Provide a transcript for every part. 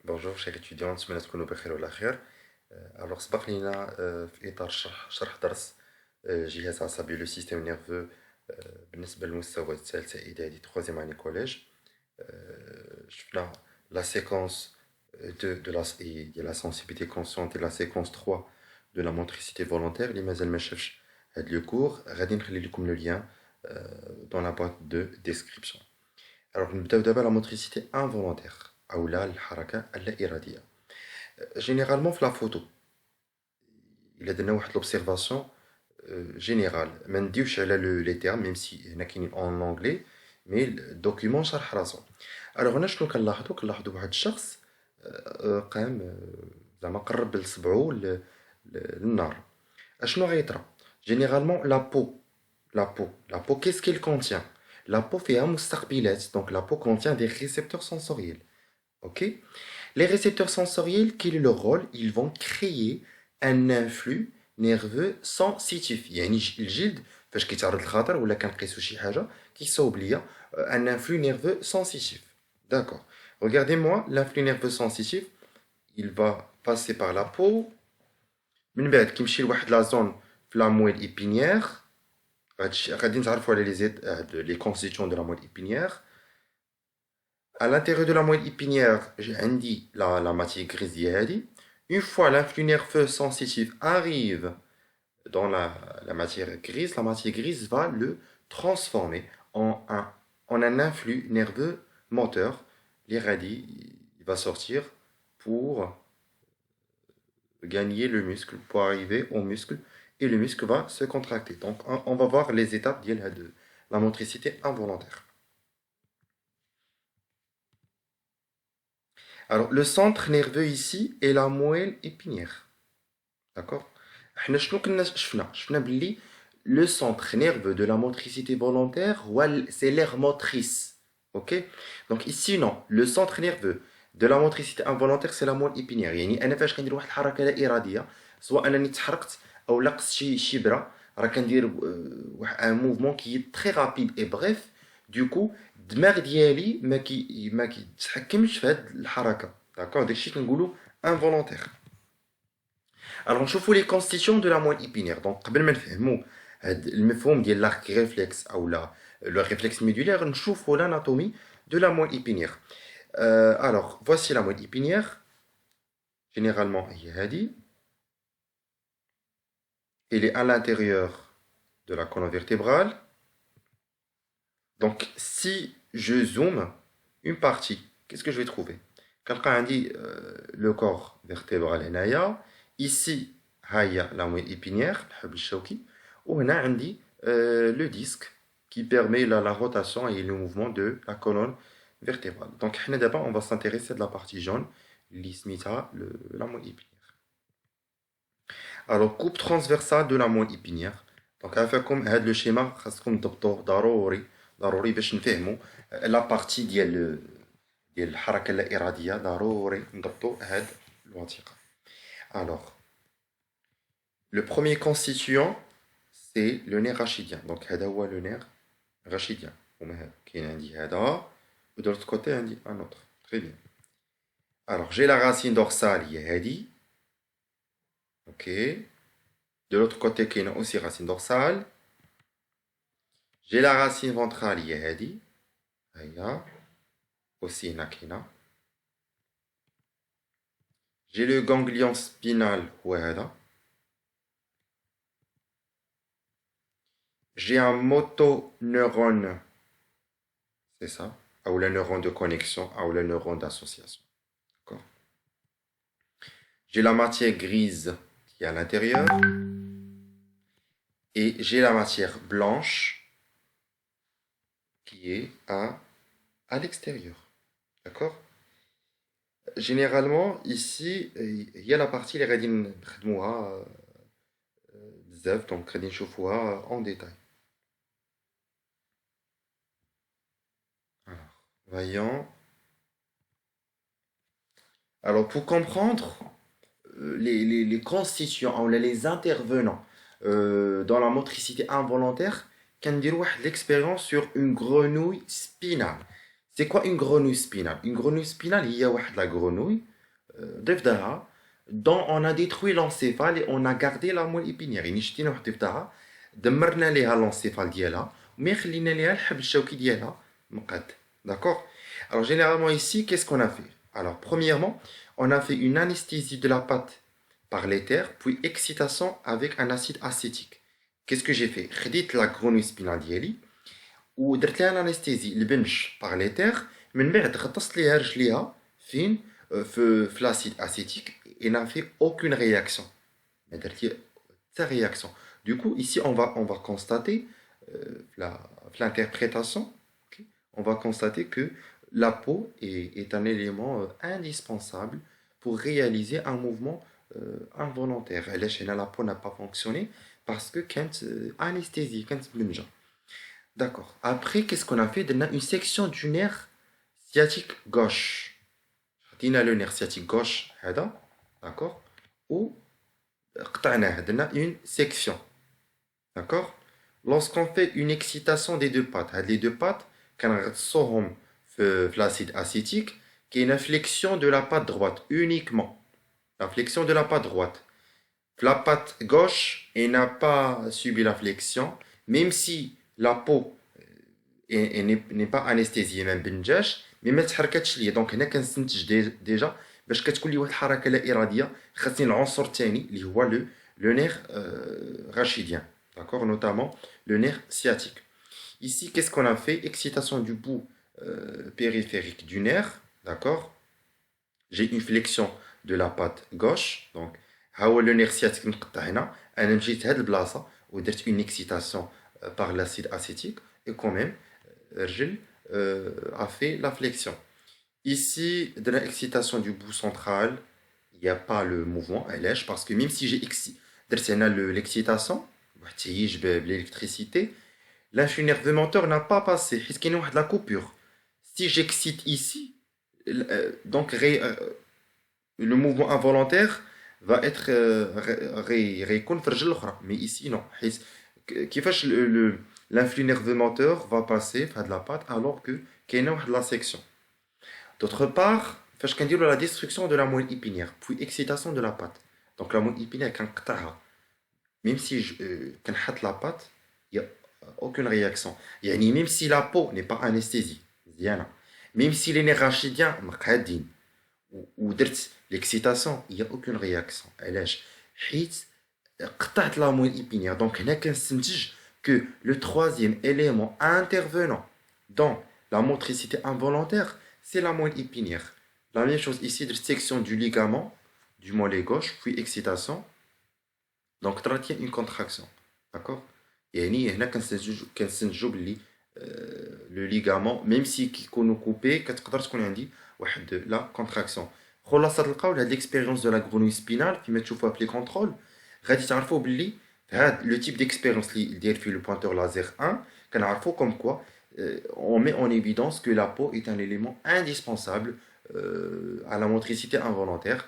Bonjour chers étudiants, نتمنى تكونوا بخير وعلى خير. Alors سبق لينا في إطار شرح درس جهاز عصبي لو سيستيم نيرفو بالنسبة للمستوى الثالث إعدادي troisième année collège. شفنا la séquence 2 de la sensibilité consciente et la séquence 3 de la motricité volontaire. اللي مازال ما شافش هاد لو كور غادي نخلي لكم le lien dans la boîte de description. Alors نبداو دابا la motricité involontaire أو لا الحركة اللا إرادية. Généralement في la photo إلا درنا واحد l'observation générale ما نديوش على les termes même si هنا كاينين en anglais mais الدوكيومون شرح راسو. alors هنا شنو كنلاحظوا واحد الشخص قام زعما قرب لصبعو للنار. اشنو غيطرا généralement la peau qu'est-ce qu'elle contient? La peau فيها مستقبلات donc la peau contient des récepteurs sensoriels. Ok? Les récepteurs sensoriels, quel est leur rôle? Ils vont créer un influx nerveux sensitif. يعني الجلد فاش كيتعرض للخطر ولا كنقيسو شي حاجه كيصاوب ليا un influx nerveux sensitif. D'accord. Regardez-moi, l'influx nerveux sensitif, il va passer par la peau. من بعد كيمشي لواحد لا زون في لا مويل épinière. غادي نتعرفوا على les constituants de la moelle épinière. À l'intérieur de la moelle épinière, j'ai indiqué la matière grise d'Yahadi. Une fois l'influx nerveux sensitif arrive dans la matière grise va le transformer en un influx nerveux moteur. L'irradi, il va sortir pour gagner le muscle, pour arriver au muscle, et le muscle va se contracter. Donc, on va voir les étapes de la motricité involontaire. Alors, le centre nerveux ici est la moelle épinière. D'accord? Le centre nerveux de la motricité volontaire, c'est l'aire motrice. Ok? Donc ici, non. Le centre nerveux de la motricité involontaire, c'est la moelle épinière. يعني أنا فاش كندير واحد الحركة لا إرادية سواء أنني تحركت أو لقست شي إبرة راه كندير واحد ان موفمون كي تري رابيد اي بريف. دوكو الدماغ ديالي ما كيتحكمش في هاد الحركة. داكور داكشي كنقولوا انفولونتير. Alors نشوفوا les constituants de la moelle épinière. Donc قبل ما نفهموا هاد المفهوم ديال l'arc réflexe او لا le réflexe médulaire نشوفوا l'anatomie de la moelle épinière. Alors voici la moelle épinière. Généralement هي هادي. Elle est à l'intérieur de la colonne vertébrale. Donc si je zoome une partie, qu'est-ce que je vais trouver? Quelqu'un dit le corps vertébral هنايا. Ici, il y a la moelle épinière, ou on a le disque qui permet la rotation et le mouvement de la colonne vertébrale. Donc, d'abord, on va s'intéresser à la partie jaune, l'ismita, la moelle épinière. Alors, coupe transversale de la moelle épinière. Donc, comme le schéma, ضروري باش نفهموا la partie ديال الحركة اللا إرادية ضروري نضبطوا هاد الوثيقة. Alors, le premier constituant, c'est le nerf rachidien. Donc, هذا هو le nerf rachidien. كاين عندي هذا و de l'autre côté عندي un autre. Très bien. Alors, j'ai la racine dorsale, هي هذه. OK. De l'autre côté, كاين aussi racine dorsale. J'ai la racine ventrale, هي هذه. هيا. Aussi هنا كاينه. J'ai le ganglion spinal, هو هذا. J'ai un motoneurone, c'est ça, ou le neurone de connexion, ou le neurone d'association. D'accord? J'ai la matière grise qui est à l'intérieur, et j'ai la matière blanche qui est à l'extérieur. D'accord? Généralement, ici, il y a la partie les radines donc radines chauffoua en détail. Voyons. Alors, pour comprendre les constituants, les intervenants dans la motricité involontaire, qu'on dit l'expérience sur une grenouille spinale. C'est quoi une grenouille spinale? Une grenouille spinale, il y a la grenouille. ضفدعة dont on a détruit l'encéphale et on a gardé la moelle épinière. يعني شتينا واحد الضفدعة دمرنا ليها l'encéphale ديالها وما خلينا ليها الحبل الشوكي ديالها مقاد. D'accord? Alors généralement ici, qu'est-ce qu'on a fait? Alors premièrement, on a fait une anesthésie de la pâte par l'éther, puis excitation avec un acide acétique. Qu'est-ce que j'ai fait? خديت la grenouille spinale ديالي ودرت لها l'anesthésie البنش par l'éther من بعد غطست ليها رجليها فين في l'acide acétique et n'a fait aucune réaction. ما درت لي حتى réaction. Du coup ici on va constater l'interprétation, okay, on va constater que la peau est un élément indispensable pour réaliser un mouvement involontaire. La peau n'a pas fonctionné parce que quand anesthésie, quand blunja. D'accord. Après, qu'est-ce qu'on a fait? On a une section du nerf sciatique gauche. On a le nerf sciatique gauche, d'accord? Ou on a une section. D'accord? Lorsqu'on fait une excitation des deux pattes, les deux pattes, quand on fait l'acide acétique, qui est une flexion de la patte droite uniquement. La flexion de la patte droite. La patte gauche, elle n'a pas subi la flexion, même si la peau n'est pas anesthésiée, même بنجاش, mais ما تحركتش ليا. دونك هنا كنستنتج ديجا باش كتكون لي واحد الحركه لا اراديه خاصني العنصر الثاني اللي هو لو نير rachidien. D'accord, notamment le nerf sciatique. Ici, qu'est-ce qu'on a fait? Excitation du bout périphérique du nerf. D'accord? J'ai une flexion de la patte gauche. Donc, le nerf sciatique, une excitation par l'acide acétique. Et quand même, Rgil a fait la flexion. Ici, de l'excitation du bout central, il n'y a pas le mouvement, parce que même si j'ai l'excitation, l'électricité, l'influx nerveux moteur n'a pas passé, puisqu'il y a de la coupure. Si j'excite ici, donc le mouvement involontaire va être mais ici non. L'influx nerveux moteur va passer de la patte alors que qu'il y a de la section. D'autre part, la destruction de la moelle épinière, puis excitation de la patte. Donc la moelle épinière, même si je la patte, il n'y a aucune réaction. Même si la peau n'est pas anesthésie, même si les nerfs rachidiens ou l'excitation, il n'y a aucune réaction. La moelle épinière. Donc, il que le troisième élément intervenant dans la motricité involontaire, c'est la moelle épinière. La même chose ici, de section du ligament du mollet gauche, puis excitation. Donc, il y a une contraction. D'accord? Et il y a le ligament, même si on est coupé, la contraction. L'expérience de la grenouille spinale, qui met appeler contrôle, le type d'expérience le pointeur laser 1, comme quoi on met en évidence que la peau est un élément indispensable à la motricité involontaire.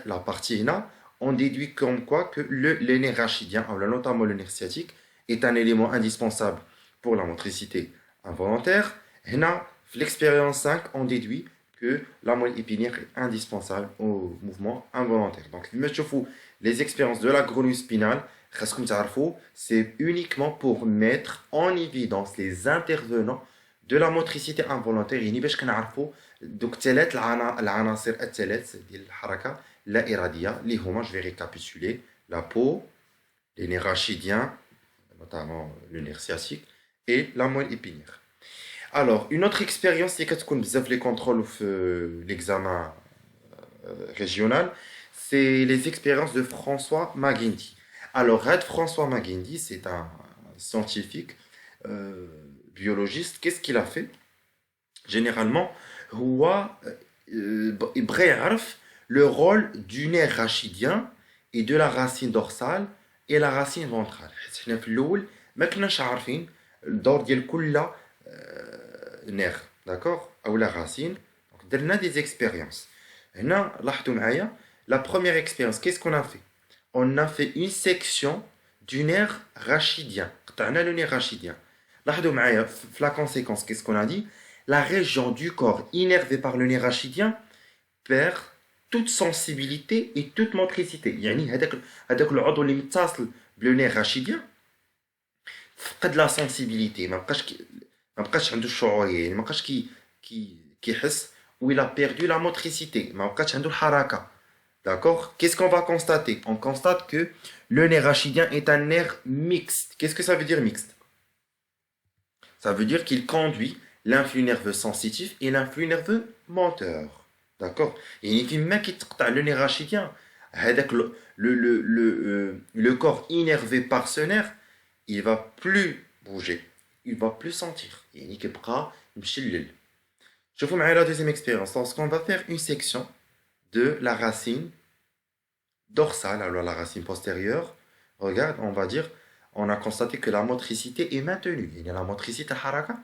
La partie là, on déduit comme quoi que le nerf rachidien, notamment le nerf sciatique, est un élément indispensable pour la motricité involontaire. L'expérience 5, on déduit que la moelle épinière est indispensable au mouvement involontaire. Donc, les expériences de la grenouille spinale, c'est uniquement pour mettre en évidence les intervenants de la motricité involontaire. Donc, je vais récapituler la peau, les nerfs rachidiens, notamment le nerf sciatique, et la moelle épinière. Alors, une autre expérience, c'est que les contrôles l'examen régional, c'est les expériences de François Maguindi. Alors, François Maguindi, c'est un scientifique biologiste. Qu'est-ce qu'il a fait? Généralement, il يعرف le rôle du nerf rachidien et de la racine dorsale et la racine ventrale. حنا في الأول ما كناش عارفين الدور ديال كل nerf, d'accord? Ou la racine. Donc, درنا des expériences. هنا لاحظوا معايا la première expérience, qu'est-ce qu'on a fait? On a fait une section du nerf rachidien. قطعنا le nerf rachidien. لاحظوا معايا la conséquence, qu'est-ce qu'on a dit? La région du corps innervée par le nerf rachidien perd toute sensibilité et toute motricité. يعني هذاك العضو اللي متصل بالنير راشيديان فقد لا sensibilité ما بقاش عنده الشعوريه يعني ما بقاش كيحس ou il a perdu la motricité ما بقاش عنده الحركه. D'accord? Qu'est-ce qu'on va constater? On constate que le nerf rachidien est un nerf mixte. Qu'est-ce que ça veut dire mixte? Ça veut dire qu'il conduit l'influx nerveux sensitif et l'influx nerveux moteur. D'accord? Et le nerf rachidien, le corps innervé par ce nerf, il va plus bouger, il va plus sentir. Je vous mets la deuxième expérience. Lorsqu'on va faire une section de la racine dorsale, alors la racine postérieure, regarde, on va dire, on a constaté que la motricité est maintenue. Il y a la motricité haraka,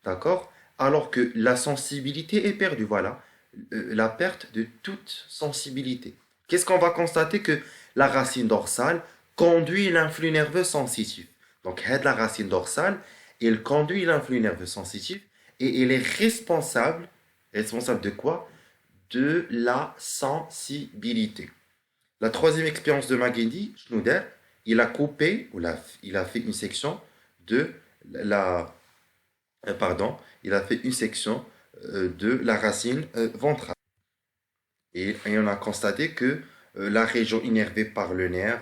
d'accord? Alors que la sensibilité est perdue, voilà. La perte de toute sensibilité. Qu'est-ce qu'on va constater? Que la racine dorsale conduit l'influx nerveux sensitif. Donc, la racine dorsale, elle conduit l'influx nerveux sensitif et elle est responsable de quoi? De la sensibilité. La troisième expérience de Magendie, Schneider, il a coupé, ou il a fait une section de la, il a fait une section de la racine ventrale. Et on a constaté que la région innervée par le nerf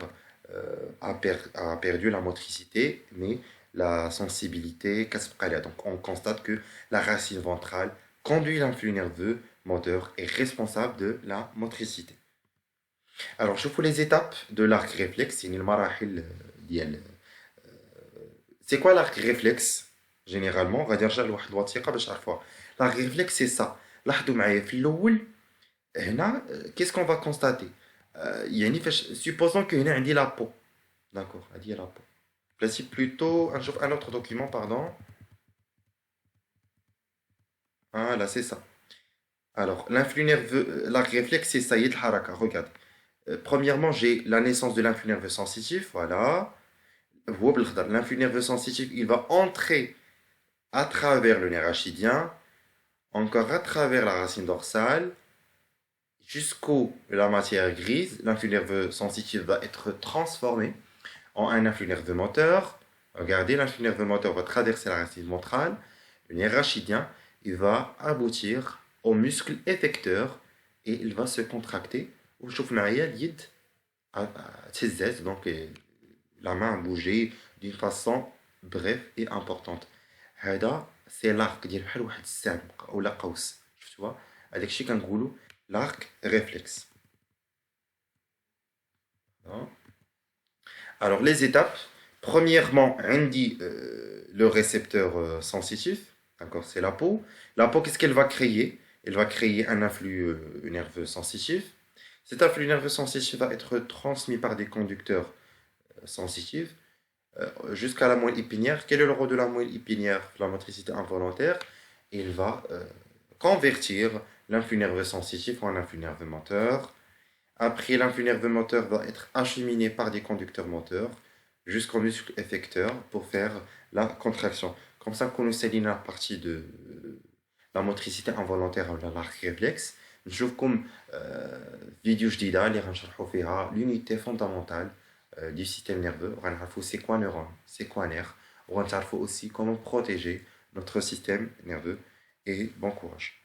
a perdu la motricité, mais la sensibilité, donc on constate que la racine ventrale conduit l'influx nerveux moteur est responsable de la motricité. Alors, je vous les étapes de l'arc réflexe. C'est quoi l'arc réflexe? Généralement, on va dire l'arc réflexe, c'est ça. Qu'est-ce qu'on va constater? Supposons qu'il y a la peau. D'accord, il y a la peau. Voici plutôt un autre document, pardon. Ah, là, c'est ça. Alors, l'influx nerveux, l'arc réflexe, c'est ça, il y a le haraka. Regarde. Premièrement, j'ai la naissance de l'influx nerveux sensitif. Voilà. L'influx nerveux sensitif, il va entrer à travers le nerf rachidien, encore à travers la racine dorsale, jusqu'au la matière grise. L'influx nerveux sensitif va être transformé en un influx nerveux moteur. Regardez, l'influx nerveux moteur va traverser la racine ventrale. Le nerf rachidien, il va aboutir au muscle effecteur et il va se contracter. وشوف معايا اليد تهزات donc la main a bougé d'une façon bref et importante. هذا c'est l'arc ديال بحال واحد السهم ولا قوس شفتوها هذاك الشيء كنقولوا l'arc réflexe. Alors les étapes, premièrement عندي le récepteur sensitif, d'accord, c'est la peau. La peau, qu'est-ce qu'elle va créer? Elle va créer un influx nerveux sensitif. Cet influx nerveux sensitif va être transmis par des conducteurs sensitifs jusqu'à la moelle épinière. Quel est le rôle de la moelle épinière? La motricité involontaire. Il va convertir l'influx nerveux sensitif en influx nerveux moteur. Après, l'influx nerveux moteur va être acheminé par des conducteurs moteurs jusqu'au muscle effecteur pour faire la contraction. Comme ça, qu'on nous la partie de la motricité involontaire ou l'arc réflexe. نشوفكم فيديو جديدة اللي غنشرحو فيها l'unité fondamentale du système nerveux. غنعرفو c'est quoi neurone, c'est quoi nerf. وغنعرفو aussi comment protéger notre système nerveux. Et bon courage.